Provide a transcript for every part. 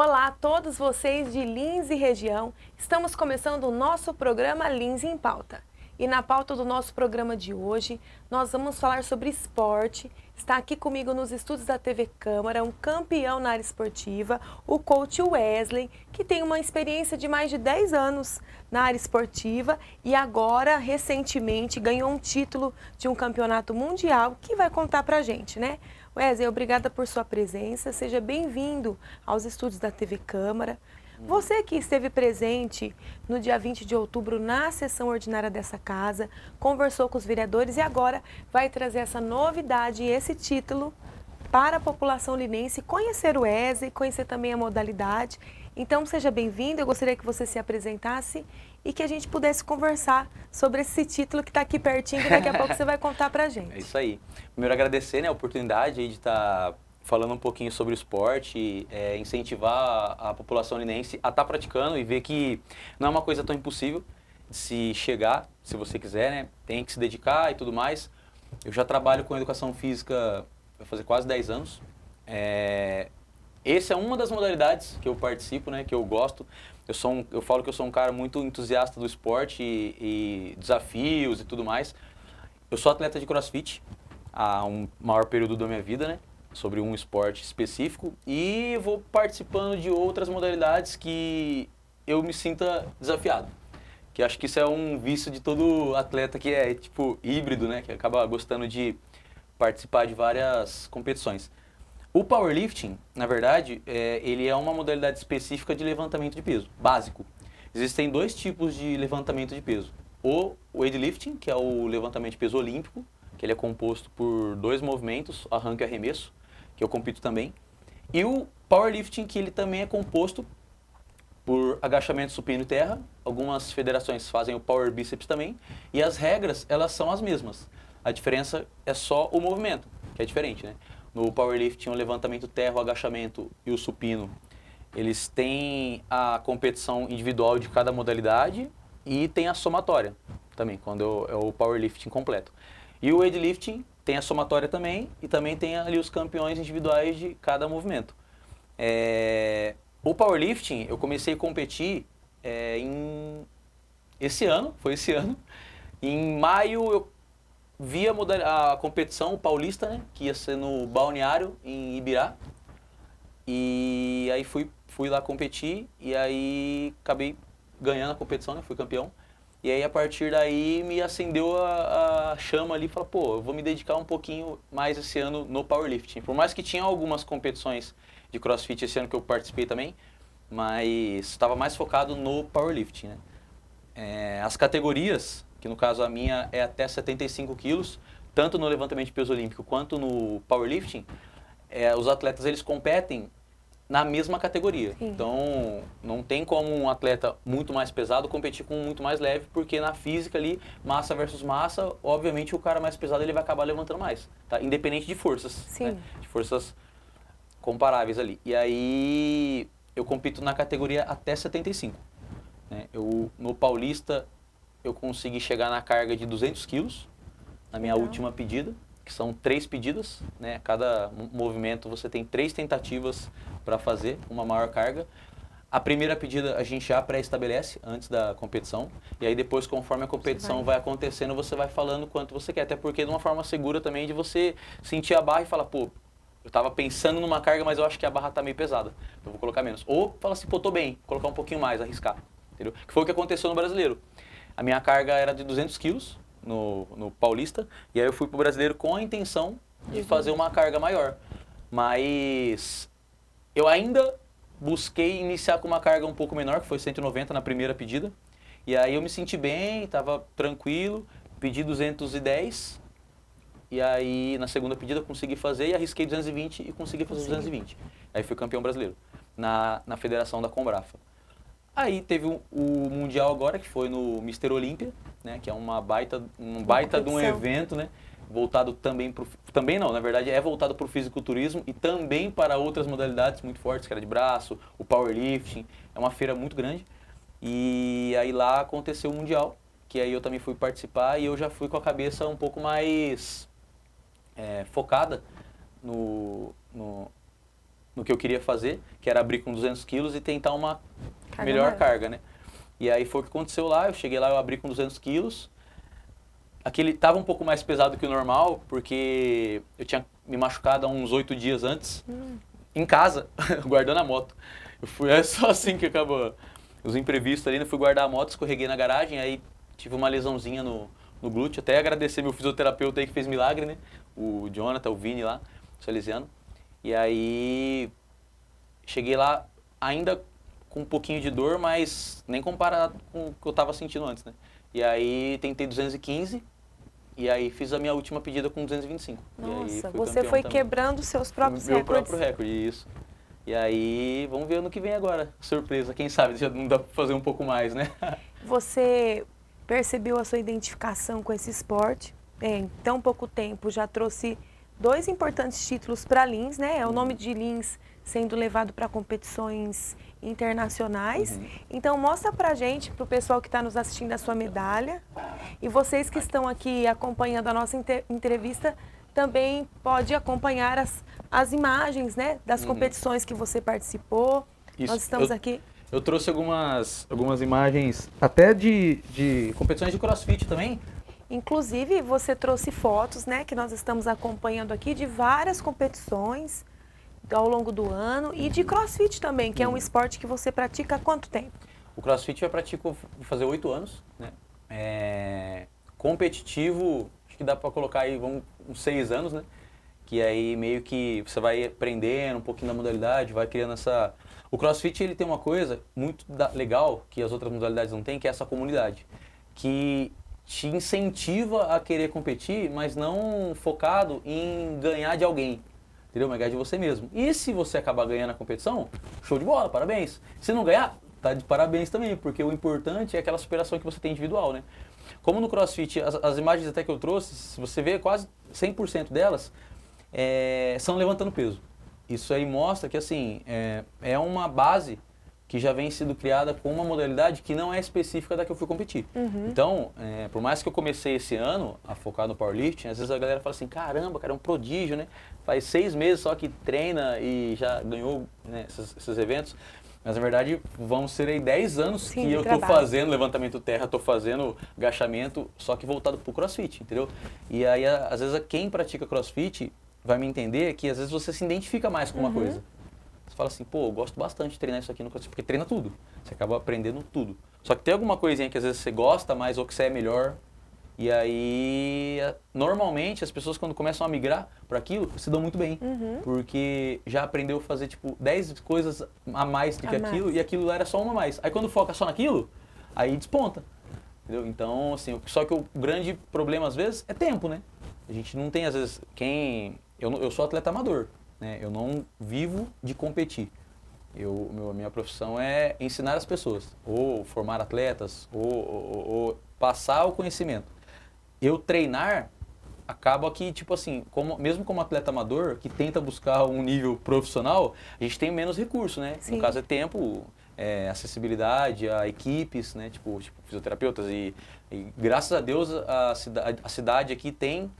Olá a todos vocês de Lins e região. Estamos começando o nosso programa Lins em Pauta. E na pauta do nosso programa de hoje, nós vamos falar sobre esporte. Está aqui comigo nos estúdios da TV Câmara um campeão na área esportiva, o coach Wesley, que tem uma experiência de mais de 10 anos na área esportiva e agora, recentemente, ganhou um título de um campeonato mundial que vai contar pra gente, né? Wesley, obrigada por sua presença. Seja bem-vindo aos estúdios da TV Câmara. Você que esteve presente no dia 20 de outubro na sessão ordinária dessa casa, conversou com os vereadores e agora vai trazer essa novidade e esse título para a população linense conhecer o Wesley, conhecer também a modalidade. Então, seja bem-vindo. Eu gostaria que você se apresentasse e que a gente pudesse conversar sobre esse título que está aqui pertinho e daqui a pouco você vai contar para a gente. É isso aí. Primeiro, agradecer, né, a oportunidade aí de estar falando um pouquinho sobre o esporte, incentivar a população linense a estar praticando e ver que não é uma coisa tão impossível de se chegar, se você quiser, né? Tem que se dedicar e tudo mais. Eu já trabalho com educação física vai fazer quase 10 anos. Essa é uma das modalidades que eu participo, né, que eu gosto. Eu falo que eu sou um cara muito entusiasta do esporte e desafios e tudo mais. Eu sou atleta de CrossFit há um maior período da minha vida, né, sobre um esporte específico, e vou participando de outras modalidades que eu me sinta desafiado. Que acho que isso é um vício de todo atleta que é tipo híbrido, né, que acaba gostando de participar de várias competições. O powerlifting, na verdade, ele é uma modalidade específica de levantamento de peso, básico. Existem dois tipos de levantamento de peso. O weightlifting, que é o levantamento de peso olímpico, que ele é composto por dois movimentos, arranque e arremesso, que eu compito também. E o powerlifting, que ele também é composto por agachamento supino e terra. Algumas federações fazem o power bíceps também. E as regras, elas são as mesmas. A diferença é só o movimento, que é diferente, né? No powerlifting, o levantamento terra, o agachamento e o supino, eles têm a competição individual de cada modalidade e tem a somatória também, quando é o powerlifting completo. E o weightlifting tem a somatória também e também tem ali os campeões individuais de cada movimento. O powerlifting, eu comecei a competir esse ano. Em maio eu vi a competição paulista, né, que ia ser no Balneário, em Ibirá. E aí fui lá competir e aí acabei ganhando a competição, né, fui campeão. E aí a partir daí me acendeu a chama ali e falei, pô, eu vou me dedicar um pouquinho mais esse ano no powerlifting. Por mais que tinha algumas competições de CrossFit esse ano que eu participei também, mas estava mais focado no powerlifting, né. As categorias, que no caso a minha é até 75 quilos, tanto no levantamento de peso olímpico quanto no powerlifting, os atletas eles competem na mesma categoria. Sim. Então, não tem como um atleta muito mais pesado competir com um muito mais leve, porque na física ali, massa versus massa, obviamente o cara mais pesado ele vai acabar levantando mais, tá? Independente de forças, né? De forças comparáveis ali. E aí, eu compito na categoria até 75. Né? No Paulista, eu consegui chegar na carga de 200 quilos, na minha última pedida, que são 3 pedidas, né? Cada movimento você tem 3 tentativas para fazer uma maior carga. A primeira pedida a gente já pré-estabelece antes da competição, e aí depois, conforme a competição vai acontecendo, você vai falando quanto você quer, até porque de uma forma segura também de você sentir a barra e falar, pô, eu tava pensando numa carga, mas eu acho que a barra tá meio pesada, eu vou colocar menos. Ou fala assim, pô, tô bem, vou colocar um pouquinho mais, arriscar, entendeu? Que foi o que aconteceu no Brasileiro. A minha carga era de 200 quilos no Paulista, e aí eu fui pro Brasileiro com a intenção de fazer uma carga maior. Mas eu ainda busquei iniciar com uma carga um pouco menor, que foi 190 na primeira pedida. E aí eu me senti bem, estava tranquilo, pedi 210. E aí na segunda pedida eu consegui fazer e arrisquei 220 e consegui fazer 220. Aí fui campeão brasileiro na federação da Combrafa. Aí teve o Mundial agora, que foi no Mister Olímpia, né, que é um baita de um evento, né, voltado também não, na verdade é voltado para o fisiculturismo e também para outras modalidades muito fortes, que era de braço, o powerlifting, é uma feira muito grande. E aí lá aconteceu o Mundial, que aí eu também fui participar e eu já fui com a cabeça um pouco mais focada no no que eu queria fazer, que era abrir com 200 quilos e tentar uma melhor maior. carga, né? E aí foi o que aconteceu lá, eu cheguei lá, eu abri com 200 quilos. Aquele tava um pouco mais pesado que o normal, porque eu tinha me machucado há uns 8 dias antes, em casa, guardando a moto. É só assim que acabou os imprevistos ali, né? Fui guardar a moto, escorreguei na garagem, aí tive uma lesãozinha no glúteo. Até agradecer meu fisioterapeuta aí que fez milagre, né? O Jonathan, o Vini lá, salesiano. E aí cheguei lá ainda com um pouquinho de dor, mas nem comparado com o que eu tava sentindo antes, né? E aí tentei 215 e aí fiz a minha última pedida com 225. E aí Nossa, fui você campeão foi também. quebrando seus próprios Meu recordes. próprio recorde, isso. E aí, vamos ver ano que vem agora. Surpresa, quem sabe já não dá pra fazer um pouco mais, né? Você percebeu a sua identificação com esse esporte? Em tão pouco tempo já trouxe 2 importantes títulos para Lins, né? É o nome de Lins sendo levado para competições internacionais. Então mostra pra gente, pro pessoal que está nos assistindo, a sua medalha. E vocês que estão aqui acompanhando a nossa entrevista também pode acompanhar as imagens, né, das competições que você participou. Isso. Nós estamos aqui. Eu trouxe algumas imagens até de competições de CrossFit também. Inclusive, você trouxe fotos, né, que nós estamos acompanhando aqui de várias competições ao longo do ano e de CrossFit também, que é um esporte que você pratica há quanto tempo? O CrossFit eu pratico fazer 8 anos, né? Competitivo, acho que dá pra colocar aí uns 6 anos, né? Que aí meio que você vai aprendendo um pouquinho da modalidade, vai criando essa... O CrossFit ele tem uma coisa muito legal que as outras modalidades não têm, que é essa comunidade, que te incentiva a querer competir, mas não focado em ganhar de alguém, entendeu? Mas ganhar de você mesmo. E se você acabar ganhando a competição, show de bola, parabéns. Se não ganhar, tá de parabéns também, porque o importante é aquela superação que você tem individual, né? Como no CrossFit, as imagens até que eu trouxe, se você vê quase 100% delas, são levantando peso. Isso aí mostra que assim, é uma base que já vem sendo criada com uma modalidade que não é específica da que eu fui competir. Então, por mais que eu comecei esse ano a focar no powerlifting, às vezes a galera fala assim, caramba, cara, é um prodígio, né? Faz 6 meses só que treina e já ganhou, né, esses eventos. Mas na verdade vão ser aí 10 anos Sim, que de eu tô trabalho. fazendo levantamento terra, tô fazendo agachamento, só que voltado pro CrossFit, entendeu? E aí às vezes quem pratica CrossFit vai me entender que às vezes você se identifica mais com uma coisa. Você fala assim, pô, eu gosto bastante de treinar isso aqui no CrossFit, porque treina tudo. Você acaba aprendendo tudo. Só que tem alguma coisinha que às vezes você gosta mais ou que você é melhor. E aí, normalmente, as pessoas quando começam a migrar para aquilo, se dão muito bem. Porque já aprendeu a fazer, tipo, 10 coisas a mais do que aquilo, e aquilo era só uma a mais. Aí quando foca só naquilo, aí desponta. Entendeu? Então, assim, só que o grande problema, às vezes, é tempo, né? A gente não tem, às vezes, eu sou atleta amador, né? Eu não vivo de competir. Minha profissão é ensinar as pessoas, ou formar atletas, ou passar o conhecimento. Eu treinar, acaba que, tipo assim, mesmo como atleta amador, que tenta buscar um nível profissional, a gente tem menos recurso, né? Sim. No caso é tempo, acessibilidade a equipes, né? Tipo fisioterapeutas e graças a Deus a cidade aqui tem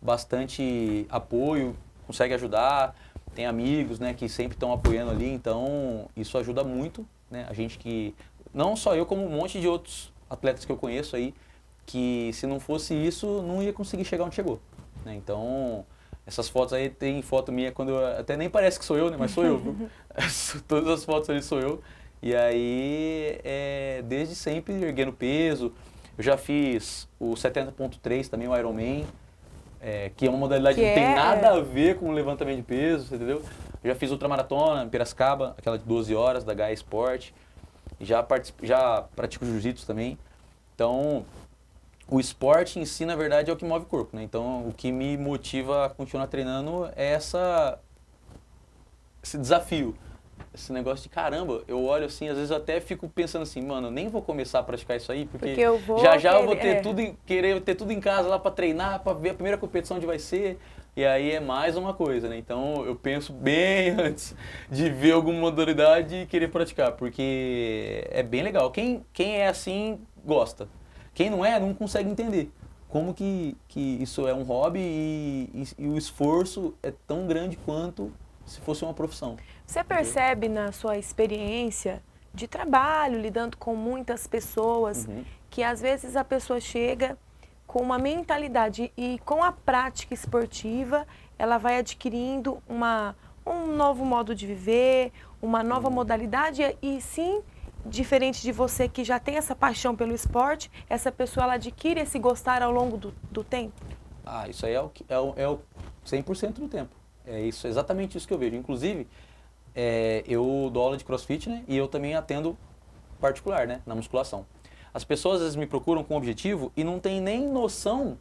bastante apoio, consegue ajudar, tem amigos, né, que sempre estão apoiando ali, então isso ajuda muito, né? A gente que, não só eu, como um monte de outros atletas que eu conheço aí, que se não fosse isso, não ia conseguir chegar onde chegou, né? Então, essas fotos aí, tem foto minha quando até nem parece que sou eu, né? Mas sou eu, viu? Todas as fotos ali sou eu. E aí, desde sempre erguendo peso. Eu já fiz o 70.3 também, o Ironman, que é uma modalidade que não tem nada a ver com o levantamento de peso, entendeu? Eu já fiz ultramaratona em Piracicaba, aquela de 12 horas da Gaia Sport. Já pratico jiu-jitsu também. Então, o esporte em si, na verdade, é o que move o corpo, né? Então, o que me motiva a continuar treinando é esse desafio. Esse negócio de caramba, eu olho assim, às vezes eu até fico pensando assim, mano, eu nem vou começar a praticar isso aí, porque eu vou eu vou ter querer ter tudo em casa lá pra treinar, pra ver a primeira competição onde vai ser. E aí é mais uma coisa, né? Então eu penso bem antes de ver alguma modalidade e querer praticar, porque é bem legal. Quem é assim, gosta. Quem não é, não consegue entender como que isso é um hobby e o esforço é tão grande quanto se fosse uma profissão. Você percebe na sua experiência de trabalho, lidando com muitas pessoas, que às vezes a pessoa chega com uma mentalidade e com a prática esportiva, ela vai adquirindo um novo modo de viver, uma nova modalidade e sim, diferente de você que já tem essa paixão pelo esporte, essa pessoa ela adquire esse gostar ao longo do tempo? Ah, isso aí é o 100% do tempo. É isso, exatamente isso que eu vejo. Inclusive, eu dou aula de CrossFit, né? E eu também atendo particular, né? Na musculação. As pessoas às vezes me procuram com objetivo e não tem nem noção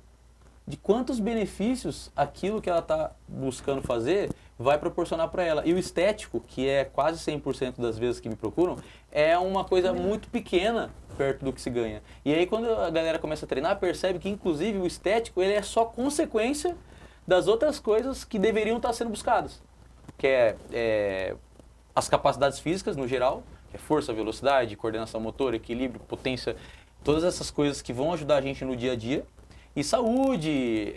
de quantos benefícios aquilo que ela está buscando fazer vai proporcionar para ela. E o estético, que é quase 100% das vezes que me procuram, é uma coisa muito pequena perto do que se ganha. E aí quando a galera começa a treinar, percebe que inclusive o estético ele é só consequência das outras coisas que deveriam estar sendo buscadas. Que é as capacidades físicas no geral, que é força, velocidade, coordenação motora, equilíbrio, potência, todas essas coisas que vão ajudar a gente no dia a dia. E saúde,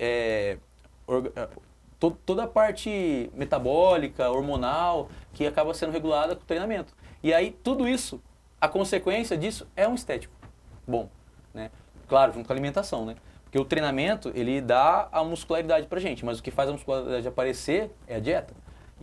toda a parte metabólica, hormonal, que acaba sendo regulada com o treinamento. E aí tudo isso, a consequência disso é um estético bom, né? Claro, junto com a alimentação, né? Porque o treinamento, ele dá a muscularidade pra gente, mas o que faz a muscularidade aparecer é a dieta.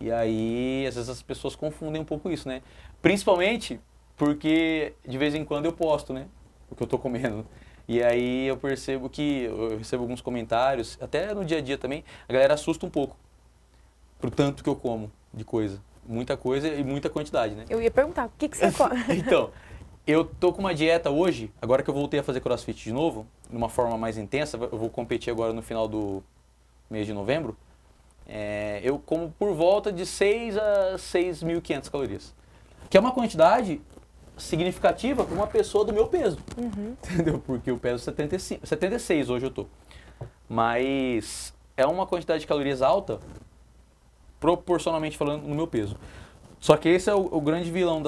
E aí, às vezes as pessoas confundem um pouco isso, né? Principalmente porque de vez em quando eu posto, né? O que eu tô comendo. E aí eu percebo que eu recebo alguns comentários, até no dia a dia também, a galera assusta um pouco pro tanto que eu como de coisa. Muita coisa e muita quantidade, né? Eu ia perguntar, o que você come? Então, eu tô com uma dieta hoje, agora que eu voltei a fazer CrossFit de novo, de uma forma mais intensa, eu vou competir agora no final do mês de novembro, eu como por volta de 6 a 6.500 calorias. Que é uma quantidade significativa para uma pessoa do meu peso. Entendeu? Porque eu peso 76 hoje eu tô. Mas é uma quantidade de calorias alta, proporcionalmente falando, no meu peso. Só que esse é o grande vilão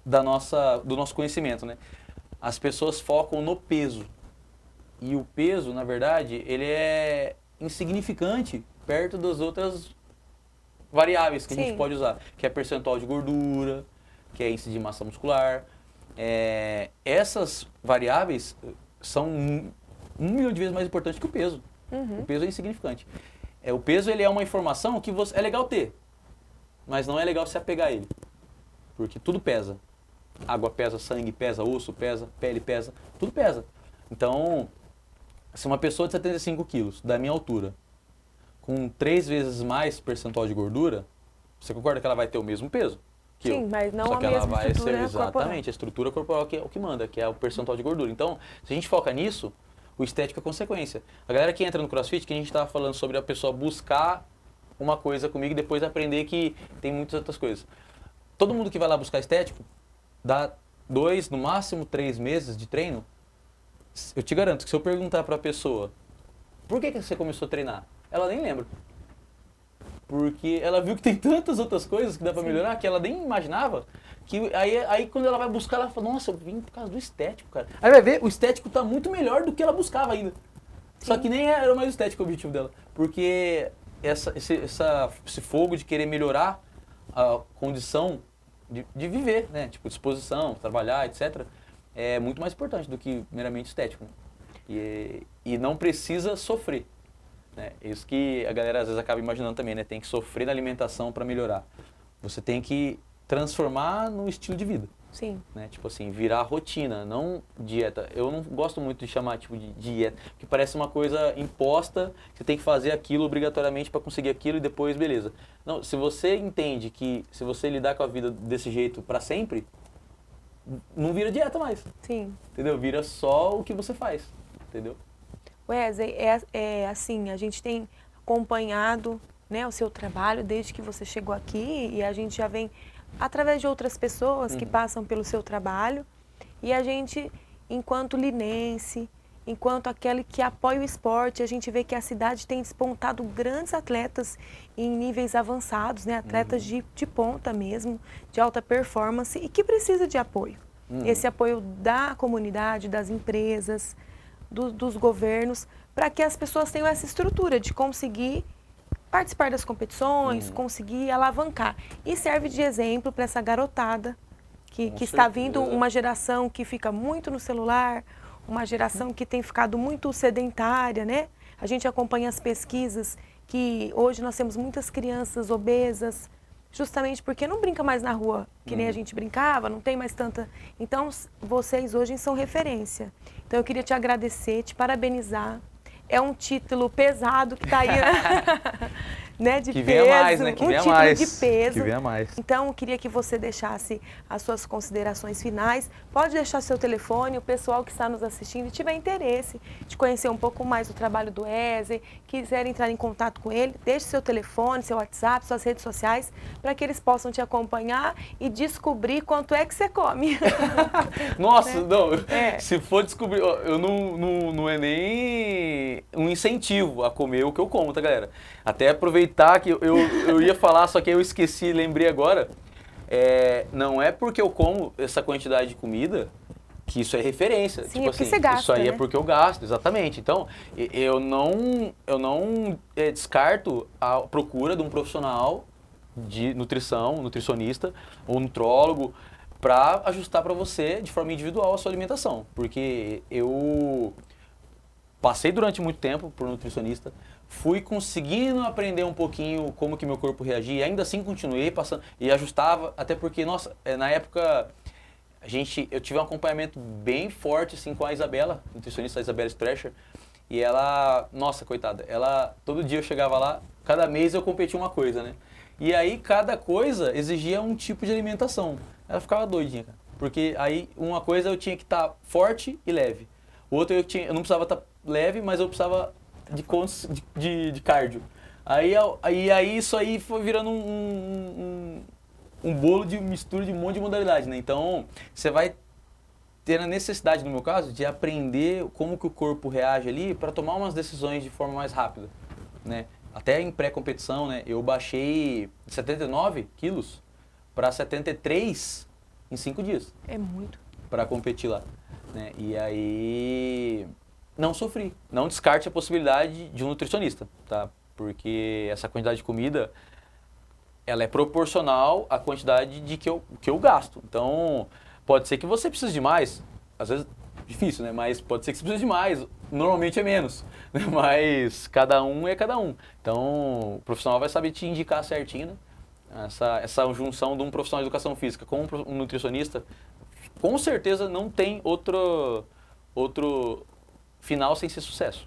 do nosso conhecimento, né? As pessoas focam no peso. E o peso, na verdade, ele é insignificante perto das outras variáveis que a gente pode usar, que é percentual de gordura, que é índice de massa muscular. Essas variáveis são 1.000.000 de vezes mais importantes que o peso. O peso é insignificante. O peso ele é uma informação que é legal ter, mas não é legal se apegar a ele, porque tudo pesa. Água pesa, sangue pesa, osso pesa, pele pesa, tudo pesa. Então, se uma pessoa de 75 quilos, da minha altura, com 3 vezes mais percentual de gordura, você concorda que ela vai ter o mesmo peso que eu? Sim, mas não Só a que ela mesma vai estrutura ser corporal. exatamente a estrutura corporal que é o que manda, que é o percentual de gordura. Então, se a gente foca nisso, o estético é consequência. A galera que entra no CrossFit, que a gente estava falando sobre a pessoa buscar uma coisa comigo e depois aprender que tem muitas outras coisas. Todo mundo que vai lá buscar estético, dá 2, no máximo 3 meses de treino, eu te garanto que se eu perguntar para a pessoa, por que você começou a treinar? Ela nem lembra. Porque ela viu que tem tantas outras coisas que dá para melhorar, que ela nem imaginava, que aí quando ela vai buscar, ela fala, nossa, eu vim por causa do estético, cara. Aí vai ver, o estético tá muito melhor do que ela buscava ainda. Só que nem era mais o estético o objetivo dela. Porque esse fogo de querer melhorar a condição de viver, né? Tipo, disposição, trabalhar, etc. É muito mais importante do que meramente estético. Né? E não precisa sofrer. Né? Isso que a galera às vezes acaba imaginando também, né? Tem que sofrer na alimentação para melhorar. Você tem que transformar no estilo de vida. Sim. Né? Tipo assim, virar rotina, não dieta. Eu não gosto muito de chamar tipo de dieta, porque parece uma coisa imposta, você tem que fazer aquilo obrigatoriamente para conseguir aquilo e depois beleza. Não, se você entende que se você lidar com a vida desse jeito para sempre, não vira dieta mais. Sim. Entendeu? Vira só o que você faz, entendeu? Wesley, assim, a gente tem acompanhado, né, o seu trabalho desde que você chegou aqui e a gente já vem através de outras pessoas que passam pelo seu trabalho e a gente, enquanto linense, enquanto aquele que apoia o esporte, a gente vê que a cidade tem despontado grandes atletas em níveis avançados, né, atletas de ponta mesmo, de alta performance e que precisa de apoio. Esse apoio da comunidade, das empresas, dos governos, para que as pessoas tenham essa estrutura de conseguir participar das competições, conseguir alavancar. E serve de exemplo para essa garotada que está vindo, uma geração que fica muito no celular, uma geração que tem ficado muito sedentária, né? A gente acompanha as pesquisas que hoje nós temos muitas crianças obesas, justamente porque não brinca mais na rua, que nem a gente brincava, não tem mais tanta... Então, vocês hoje são referência. Então, eu queria te agradecer, te parabenizar. É um título pesado que está aí, né, de que peso, venha mais, né? Que venha título mais. de peso. Que venha mais. Então, eu queria que você deixasse as suas considerações finais. Pode deixar seu telefone, o pessoal que está nos assistindo e tiver interesse de conhecer um pouco mais do trabalho do Wesley, quiser entrar em contato com ele, deixe seu telefone, seu WhatsApp, suas redes sociais, para que eles possam te acompanhar e descobrir quanto é que você come. Nossa, não, se for descobrir, eu não é nem um incentivo a comer o que eu como, tá, galera? Até aproveitar que eu ia falar, só que eu esqueci e lembrei agora. Não é porque eu como essa quantidade de comida que isso é referência. Sim, tipo é porque assim, você gasta, isso aí é né? porque eu gasto, exatamente. Então, eu não descarto a procura de um profissional de nutrição, nutricionista ou nutrólogo, para ajustar para você de forma individual a sua alimentação. Porque eu passei durante muito tempo por nutricionista, fui conseguindo aprender um pouquinho como que meu corpo reagia, e ainda assim continuei passando e ajustava, até porque, nossa, na época eu tive um acompanhamento bem forte assim com a Isabela, nutricionista, a Isabela Strescher, e ela, nossa, coitada, todo dia eu chegava lá, cada mês eu competia uma coisa, né? E aí cada coisa exigia um tipo de alimentação. Ela ficava doidinha, cara. Porque aí uma coisa eu tinha que estar forte e leve. Outra eu não precisava estar leve, mas eu precisava de cardio. Aí isso aí foi virando um bolo de mistura de um monte de modalidade, né? Então, você vai ter a necessidade, no meu caso, de aprender como que o corpo reage ali para tomar umas decisões de forma mais rápida, né? Até em pré-competição, né? Eu baixei 79 quilos para 73 em 5 dias. É muito. Para competir lá, né? E aí não sofri. Não descarte a possibilidade de um nutricionista, tá? Porque essa quantidade de comida, ela é proporcional à quantidade de que eu gasto. Então, pode ser que você precise de mais, às vezes difícil, né? Mas pode ser que você precise de mais, normalmente é menos, né? Mas cada um é cada um. Então, o profissional vai saber te indicar certinho, né? Essa junção de um profissional de educação física com um nutricionista, com certeza não tem outro final sem ser sucesso.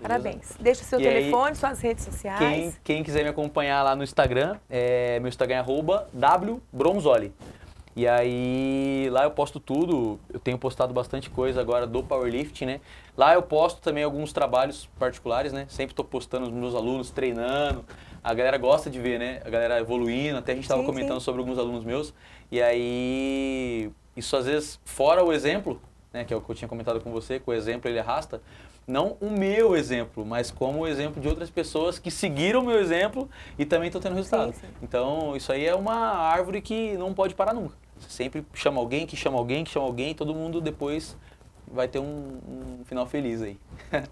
Parabéns. Deixa o seu telefone, suas redes sociais. Quem quiser me acompanhar lá no Instagram, meu Instagram é @wbronzoli. E aí, lá eu posto tudo, eu tenho postado bastante coisa agora do powerlifting, né? Lá eu posto também alguns trabalhos particulares, né? Sempre estou postando os meus alunos treinando, a galera gosta de ver, né? A galera evoluindo, até a gente estava comentando sobre alguns alunos meus. E aí, isso às vezes, fora o exemplo, né? Que é o que eu tinha comentado com você, que o exemplo ele arrasta, não o meu exemplo, mas como o exemplo de outras pessoas que seguiram o meu exemplo e também estão tendo resultado. Sim. Então, isso aí é uma árvore que não pode parar nunca. Você sempre chama alguém, que chama alguém, que chama alguém, e todo mundo depois vai ter um final feliz aí.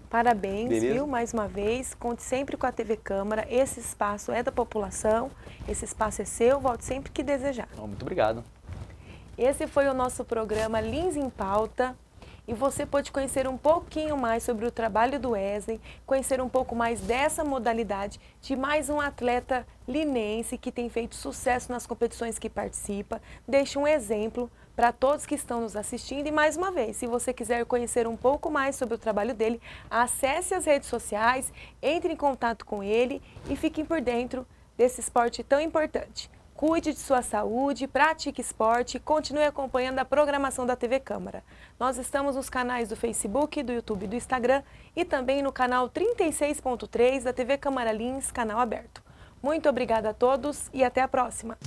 Parabéns, Beleza? viu? Mais uma vez, conte sempre com a TV Câmara. Esse espaço é da população, esse espaço é seu, volte sempre que desejar. Muito obrigado. Esse foi o nosso programa Lins em Pauta. E você pode conhecer um pouquinho mais sobre o trabalho do Wesley, conhecer um pouco mais dessa modalidade de mais um atleta linense que tem feito sucesso nas competições que participa. Deixe um exemplo para todos que estão nos assistindo. E mais uma vez, se você quiser conhecer um pouco mais sobre o trabalho dele, acesse as redes sociais, entre em contato com ele e fiquem por dentro desse esporte tão importante. Cuide de sua saúde, pratique esporte e continue acompanhando a programação da TV Câmara. Nós estamos nos canais do Facebook, do YouTube e do Instagram e também no canal 36.3 da TV Câmara Lins, canal aberto. Muito obrigada a todos e até a próxima!